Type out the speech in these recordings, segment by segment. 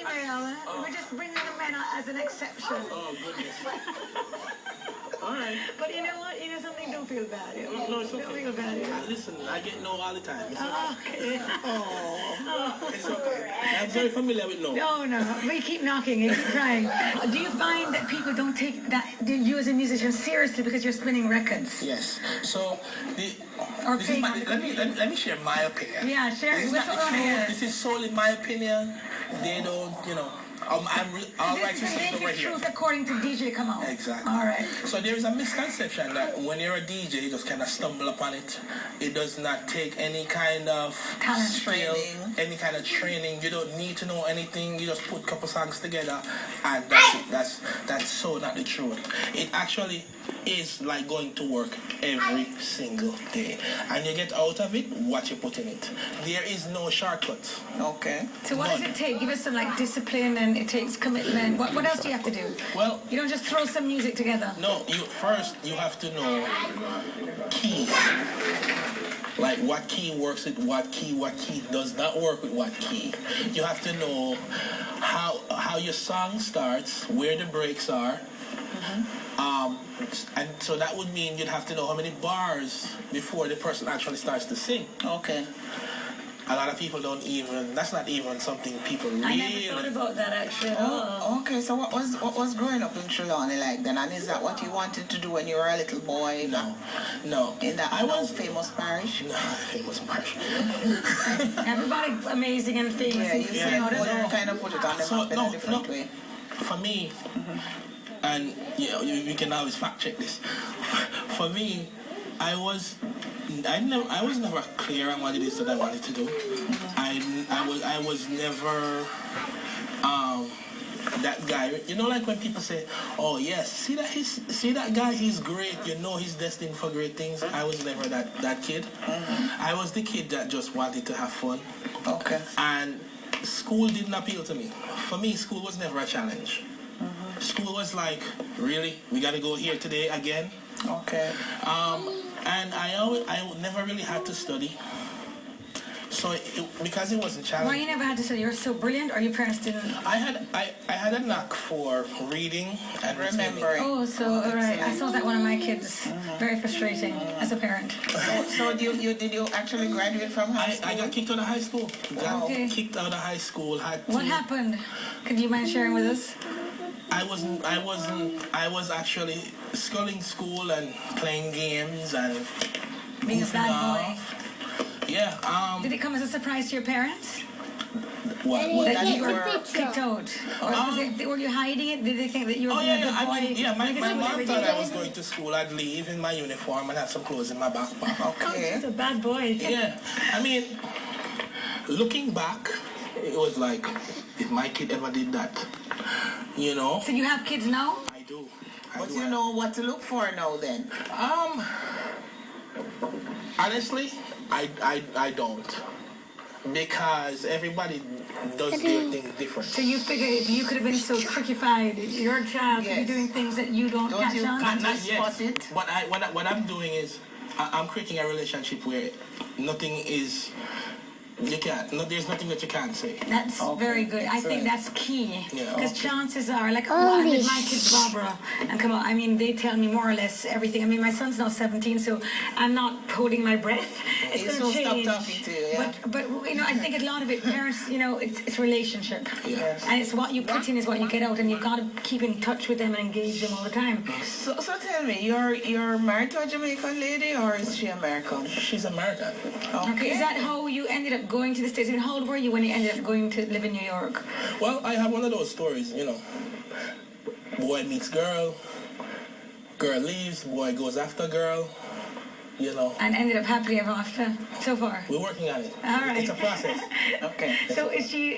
Well, we're just bringing the men out as an exception. Oh, goodness. All right. But you know what? You know something? Don't feel bad. No, it's okay. Don't feel bad. Listen, I get no all the time. It's Okay. okay. It's okay. I'm very familiar with no. No. We keep knocking. You keep trying. Do you find that people don't take you as a musician seriously because you're spinning records? Yes. So, Or this is paying my, on the let me share my opinion. Yeah, share it. This is What's not going the on here? truth. This is solely my opinion. They don't, I'll write This you is the something over naked here. truth according to DJ Kamau. Exactly. All right. So there is a misconception that when you're a DJ, you just kind of stumble upon it. It does not take any kind of Talent skill, training. any kind of training. You don't need to know anything. You just put a couple songs together, and that's it. That's so not the truth. It actually is like going to work every single day, and you get out of it what you put in it. There is no shortcut. Okay. So what does it take? Give us some discipline, and it takes commitment. What else do you have to do? Well, You don't just throw some music together. no. You have to know keys. Like what key works with what key does not work with what key. You have to know how your song starts, where the breaks are. And so that would mean you'd have to know how many bars before the person actually starts to sing. Okay. A lot of people don't even, that's not even something people I really... never thought about that actually. Okay, so what was growing up in Trelawney like then? And is that what you wanted to do when you were a little boy? No. In that famous parish? No, famous parish. Everybody amazing and famous. Yeah, you say said out of you there. kind of put it on the map in a different way. For me, and you can always fact check this. For me, I was never clear on what it is that I wanted to do. I was never that guy. Like when people say, "Oh yes, see that guy, he's great. He's destined for great things." I was never that kid. I was the kid that just wanted to have fun. Okay. And school didn't appeal to me. For me, school was never a challenge. School was like, really? We got to go here today again? Okay. And I never really had to study. So because it wasn't challenging. Why you never had to study? You're so brilliant, or your parents didn't? I had a knack for reading and remembering. Oh, so all right. I saw that one of my kids. Very frustrating as a parent. So did you actually graduate from high school? I got kicked out of high school. Okay. Kicked out of high school. What happened? Could you mind sharing with us? I was actually schooling school and playing games and Being a goofing bad boy. off. Yeah. Did it come as a surprise to your parents? What? That you were kicked out? Or were you hiding it? Did they think that you were being a good boy? My mom thought I was going to school. I'd leave in my uniform and have some clothes in my backpack. Okay. He's a bad boy. Yeah. I mean, looking back, it was like, if my kid ever did that, So you have kids now? I do. But you know what to look for now then? Honestly, I don't. Because everybody does their things different. So you figure if you could have been so trickified, your child could be doing things that you don't catch you on? not Not yet. spot it? What I'm doing is I'm creating a relationship where nothing is. There's nothing that you can't say. That's very good. I think that's key. Yeah. Because chances are, with my kids, Barbara and Kamau, I mean, they tell me more or less everything. I mean, my son's now 17, so I'm not holding my breath. It's going to change. Stop talking to you, yeah? But I think a lot of it, parents, it's relationship. Yeah. And it's what you put in is what you get out, and you've got to keep in touch with them and engage them all the time. So tell me, you're married to a Jamaican lady or is she American? She's American. Okay. Is that how you ended up going to the States? I mean, how old were you when you ended up going to live in New York? Well, I have one of those stories, Boy meets girl, girl leaves, boy goes after girl, And ended up happily ever after so far? We're working on it. All right. It's a process. Okay. So is she,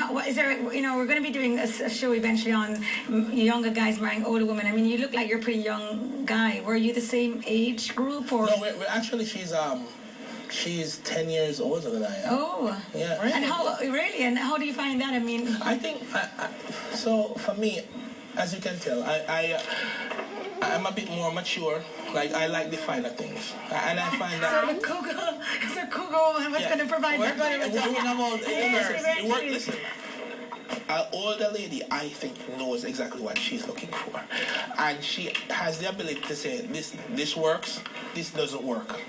what is there, we're going to be doing a show eventually on younger guys marrying older women. I mean, you look like you're a pretty young guy. Were you the same age group or? No, we're actually, she's 10 years older than I am. Oh. Yeah. And how do you find that? I mean. I think, so for me, as you can tell, I'm a bit more mature. Like, I like the finer things. And I find that... So the cougar woman was going to provide We're that. going to be talking about Listen, An older lady, I think, knows exactly what she's looking for, and she has the ability to say, this works, this doesn't work.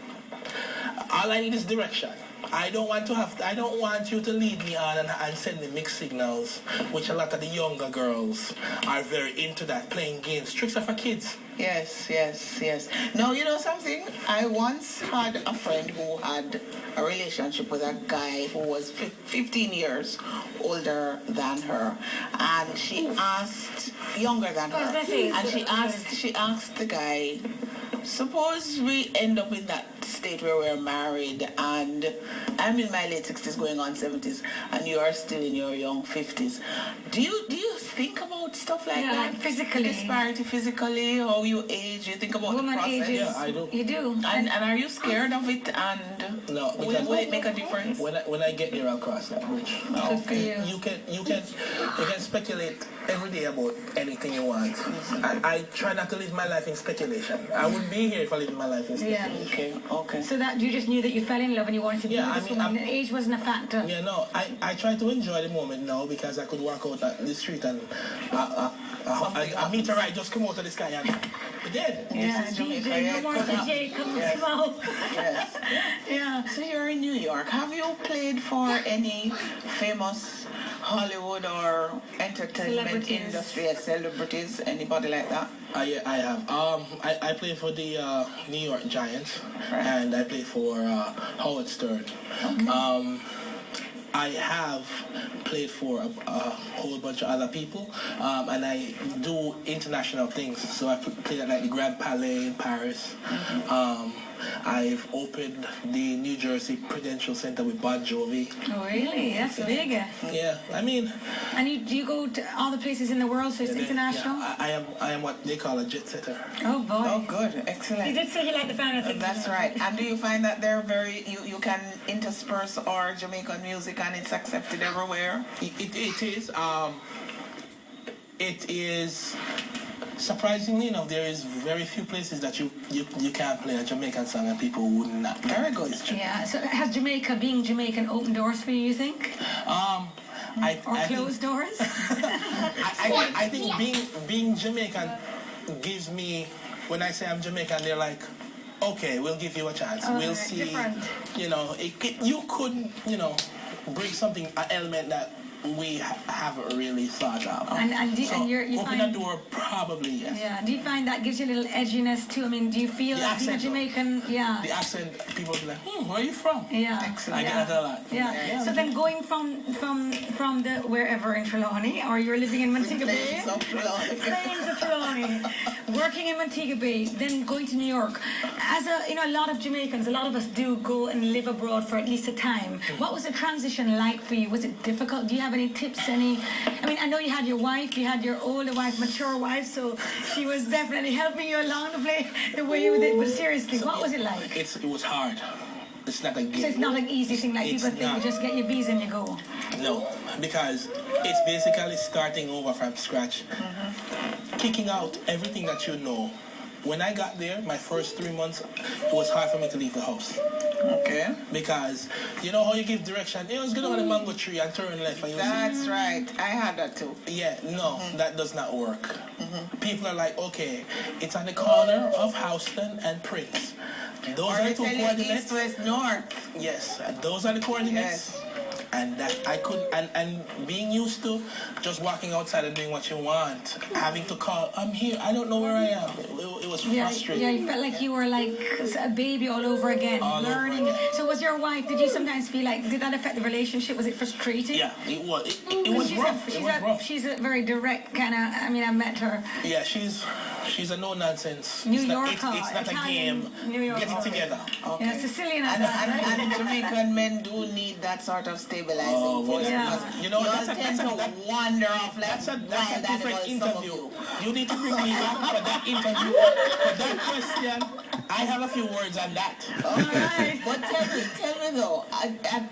All I need is direction. I don't want you to lead me on and send me mixed signals, which a lot of the younger girls are very into that, playing games. Tricks are for kids. Yes. Now, you know something? I once had a friend who had a relationship with a guy who was 15 years older than her, and she asked, younger than her, and she asked the guy, suppose we end up in that state where we're married and I'm in my late 60s going on 70s and you are still in your young 50s. Do you think about stuff like that? Like physically. Disparity physically, how you age, you think about Woman the process? ages. Yeah, I do. You do. And are you scared of it? And No, will it make a difference? When I get there, I'll cross that bridge. Good for you. You can speculate every day about anything you want. I try not to live my life in speculation. I wouldn't be here if I lived my life in speculation. Okay. So that you just knew that you fell in love and you wanted to be Yeah, with this woman. And age wasn't a factor. Yeah, no, I try to enjoy the moment now because I could walk out at the street and a meteorite just come out of the sky and we're dead. Yeah, This is Jamaica. DJ, Yeah, no more cut out. DJ, come Yes. out. Yes. Yeah. So you're in New York. Have you played for any famous Hollywood or entertainment Celebrities. industry celebrities? Anybody like that? I have. I play for the New York Giants, Right. and I play for Howard Stern. Okay. I have played for a whole bunch of other people, and I do international things. So I played at like the Grand Palais in Paris. I've opened the New Jersey Prudential Center with Bon Jovi. Oh, really? That's big. Yeah, I mean, And do you go to all the places in the world, so it's international? yeah, I am what they call a jet setter. Oh, boy. Oh, good. You Excellent. did say you liked the family thing. That's right. And do you find that they're you can intersperse our Jamaican music and it's accepted everywhere? It is. It is. Surprisingly enough, there is very few places that you can't play a Jamaican song and people would not. Very good. Yeah, so has being Jamaican, opened doors for you, you think? I Closed doors? I think being Jamaican gives me, when I say I'm Jamaican, they're like, okay, we'll give you a chance. Oh, We'll right, see. different. You know, you could, bring something, an element that we haven't really thought of. And you open find, a door, probably, yes. Yeah, do you find that gives you a little edginess too? I mean, do you feel The like being a accent, Jamaican? Yeah. The accent, people will be like, where are you from? Yeah. Excellent. I get that a lot. Yeah. So then going from the wherever in Trelawney, or you're living in Montego Bay. Plains of Trelawney. Plains of Trelawney, working in Montego Bay, then going to New York. As a lot of Jamaicans, a lot of us do go and live abroad for at least a time. What was the transition like for you? Was it difficult? Do you have any tips? I mean, I know you had your wife, you had your older wife, mature wife, so she was definitely helping you along the way with it. But seriously, what was it like? It was hard. It's not a game. So it's not an easy thing like It's people think. not. You just get your bees and you go. No, because it's basically starting over from scratch, kicking out everything that you know. When I got there, my first 3 months, it was hard for me to leave the house. Okay. Because you know how you give direction? It was going on the mango tree and turn left. And That's right. I had that too. Yeah, no, that does not work. People are like, okay, it's on the corner of Houston and Prince. Those Or are they the two tell you coordinates. east, west, north. Yes, those are the coordinates. Yes. And that I couldn't, and being used to just walking outside and doing what you want, having to call, I'm here, I don't know where I am. It was frustrating. Yeah, you felt like you were like a baby all over again, All over learning. again. So was your wife, did you sometimes feel like, did that affect the relationship? Was it frustrating? Yeah, it was. It was rough. It was rough. She's a very direct kind of, I met her. Yeah, she's a no-nonsense. New it's not, Yorker, it's not a Italian game. New Yorker. Get it together. Okay. Yeah, Sicilian And Jamaican men do need that sort of stabilizing force. yeah. Because You know, yours tend to wander off like That's a wild different animals, some of interview. you. You need to bring me back for that interview. For that question, I have a few words on that. Okay. But tell me though,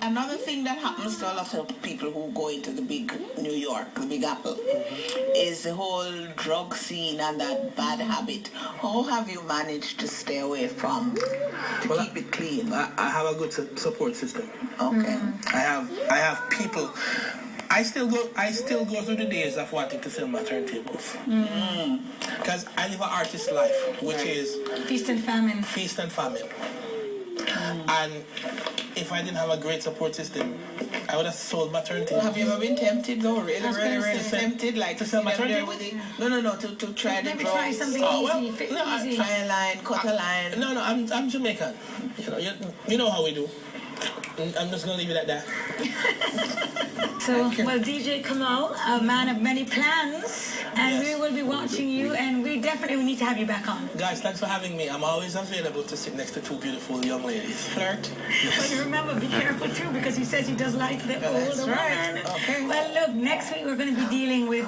another thing that happens to a lot of people who go into the big New York, the Big Apple, is the whole drug scene and that bad habit. How have you managed to stay away from, keep it clean? I have a good support system. Okay. I have people. I still go through the days of wanting to sell my turntables. Because I live an artist life, which is Feast and famine. feast and famine. And if I didn't have a great support system, I would have sold my turntables. Have you ever been tempted though? Really, was really, gonna really say. tempted? Like To sell my sit there turntables? with it? No, to try the Maybe drums. try something easy. Easy. Try a line, cut a line. No, I'm Jamaican. You know how we do. I'm just gonna leave it at that. So, well, DJ Kamau, a man of many plans, and Yes. we will be watching you, and we definitely need to have you back on. Guys, thanks for having me. I'm always available to sit next to two beautiful young ladies. Flirt. But remember, be careful too, because he says he does like the That's older right. woman. Okay. Well, look, next week we're going to be dealing with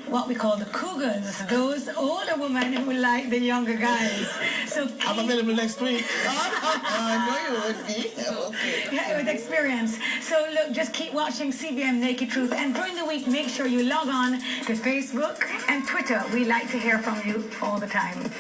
what we call the cougars, those older women who like the younger guys. So I'm available next week. I know you would be. Okay. yeah, with experience. So look, just keep watching CVM Naked Truth, and during the week, make sure you log on to Facebook and Twitter. We like to hear from you all the time.